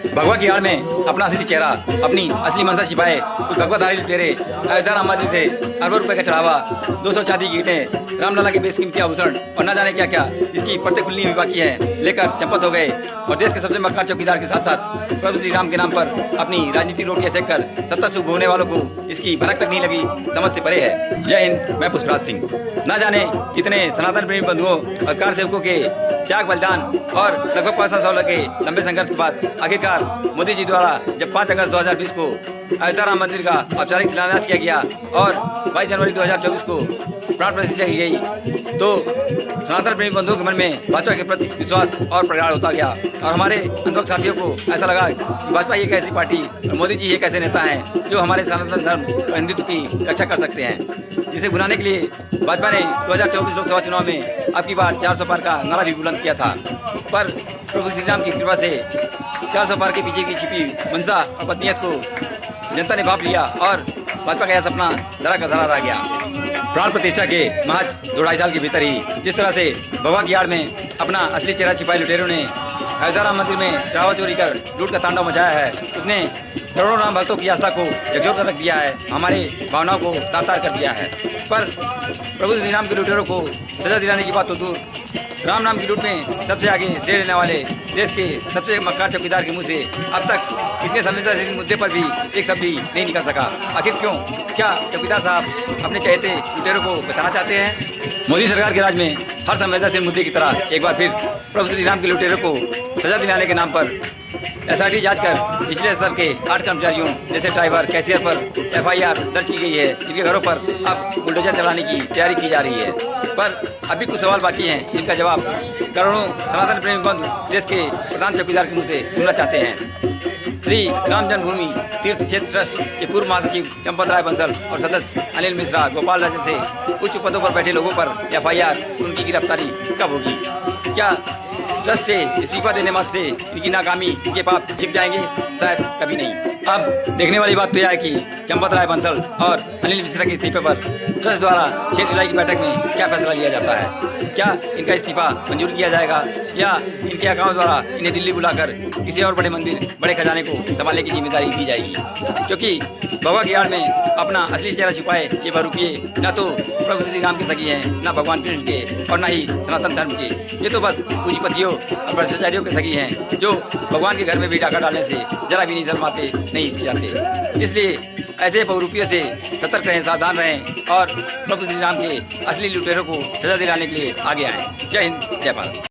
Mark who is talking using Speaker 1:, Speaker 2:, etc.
Speaker 1: भगवा की आड़ में अपना असली चेहरा, अपनी असली मंशा छिपाए कुछ भगवाधारी लुटेरे अयोध्या राम मंदिर से अरबों रुपए का चढ़ावा, 200 चांदी की ईंटें, रामलला के बेशकीमती आभूषण और न जाने क्या क्या इसकी परतें खुलनी भी बाकी है लेकर चंपत हो गए और देश के सबसे मक्कार चौकीदार के साथ साथ प्रभु श्री राम के नाम पर अपनी राजनीतिक रोटियां सेक कर सत्ता सुख भोगने वालों को इसकी भनक तक नहीं लगी, समझ से परे है। जय हिंद, मैं पुष्पराज सिंह। न जाने कितने सनातन प्रेमी बंधुओं और कार सेवकों के त्याग बलिदान और लगभग 500 के लंबे संघर्ष के बाद आखिरकार मोदी जी द्वारा जब 5 अगस्त 2020 को अयोध्या राम मंदिर का औपचारिक शिलान्यास किया गया और 22 जनवरी 2024 को प्राण प्रतिष्ठा की गई तो सनातन प्रेमी बंधुओं के मन में भाजपा के प्रति विश्वास और प्रगाढ़ होता गया और हमारे अंधभक्त साथियों को ऐसा लगा कि भाजपा एक ऐसी पार्टी और मोदी जी एक ऐसे नेता हैं जो हमारे सनातन धर्म और हिंदुत्व की रक्षा कर सकते हैं, जिसे बुलाने के लिए भाजपा ने 2024 लोकसभा चुनाव में अब की बार 400 पार का नारा भी बुलंद किया था। पर प्रभु श्री राम की कृपा से 400 पार के पीछे की छिपी मंशा और पत्नीयत को जनता ने भाप लिया और भाजपा का यह सपना धरा का धरा रह गया। प्राण प्रतिष्ठा के महज 2-2.5 साल के भीतर ही जिस तरह से भगवा की आड़ में अपना असली चेहरा छिपाए लुटेरों ने अयोध्या राम मंदिर में चढ़ावा चोरी कर लूट का तांडव मचाया है, उसने करोड़ों राम भक्तों की आस्था को झकझोर कर रख दिया है, हमारे भावनाओं को तार-तार कर दिया है। पर प्रभु श्री राम के लुटेरों को सजा दिलाने की बात तो दूर, राम नाम की लूट में सबसे आगे श्रेय लेने वाले देश के सबसे मक्कार चौकीदार के मुंह से अब तक इतने संवेदनशील मुद्दे पर भी एक शब्द भी नहीं निकल सका। आखिर क्यों? क्या चौकीदार साहब अपने चहेते लुटेरों को बचाना चाहते हैं? मोदी सरकार के राज में हर संवेदनशील मुद्दे की तरह एक बार फिर प्रभु श्री राम के लुटेरों को सजा दिलाने के नाम पर SIT जांच कर पिछले स्तर के 8 कर्मचारियों जैसे ड्राइवर, कैशियर पर FIR दर्ज की गई है, जिनके घरों पर अब बुलडोजर चलाने की तैयारी की जा रही है। पर अभी कुछ सवाल बाकी हैं जिनका जवाब करोड़ों सनातन प्रेमी बंधु देश के प्रधान चौकीदार के मुंह से सुनना चाहते हैं। श्री राम जन्मभूमि तीर्थ क्षेत्र ट्रस्ट के पूर्व महासचिव चंपत राय बंसल और सदस्य अनिल मिश्रा, गोपाल राजन से उच्च पदों पर बैठे लोगों पर FIR, उनकी गिरफ्तारी कब होगी? क्या ट्रस्ट से इस्तीफा देने मत से इनकी नाकामी के पाप छिप जाएंगे? शायद कभी नहीं। अब देखने वाली बात तो यह है कि चंपत राय बंसल और अनिल मिश्रा के इस्तीफे पर ट्रस्ट द्वारा 6 जुलाई की बैठक में क्या फैसला लिया जाता है। क्या इनका इस्तीफा मंजूर किया जाएगा या इनके अकाउंट द्वारा इन्हें दिल्ली बुलाकर किसी और बड़े मंदिर, बड़े खजाने को संभालने की जिम्मेदारी दी जाएगी? क्योंकि भगवा की आड़ में अपना असली चेहरा छुपाए ये बहुरूपिये न तो प्रभु श्री राम के सगी हैं, न भगवान कृष्ण के और न ही सनातन धर्म के। ये तो बस पूंजीपतियों और भ्रष्टाचारियों के सगी हैं जो भगवान के घर में भी डाका डालने से जरा भी नहीं शर्माते, नहीं हिचकिचाते। इसलिए ऐसे बहुरूपियों से सतर्क रहें, सावधान रहें और प्रभु श्री राम के असली लुटेरों को सजा दिलाने के लिए आगे आएं। जय हिंद, जय भारत।